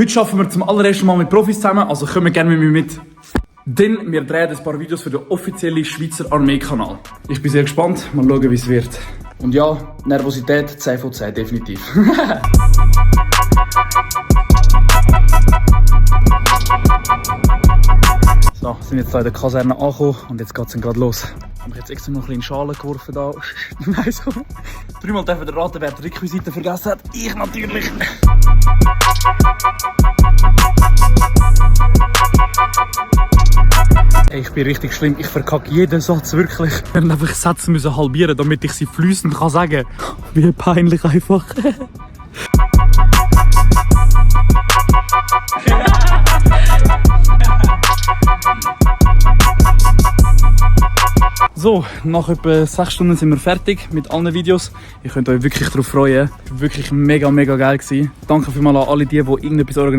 Heute arbeiten wir zum allerersten Mal mit Profis zusammen, also kommen gerne mit mir mit. Denn wir drehen ein paar Videos für den offiziellen Schweizer Armee-Kanal. Ich bin sehr gespannt, mal schauen, wie es wird. Und ja, Nervosität 10 von 10, definitiv. So, sind jetzt hier in der Kaserne angekommen und jetzt geht es gerade los. Ich habe jetzt extra noch ein bisschen in Schalen geworfen da. Nein, so. Dreimal dürfen wir raten, wer die Requisiten vergessen hat. Ich natürlich. Ey, ich bin richtig schlimm. Ich verkacke jeden Satz wirklich. Wir müssen einfach Sätze müssen halbieren, damit ich sie fließend kann sagen. Wie peinlich einfach. So, nach etwa 6 Stunden sind wir fertig mit allen Videos. Ihr könnt euch wirklich darauf freuen. Wirklich mega geil gewesen. Danke vielmals an alle die irgendetwas organisiert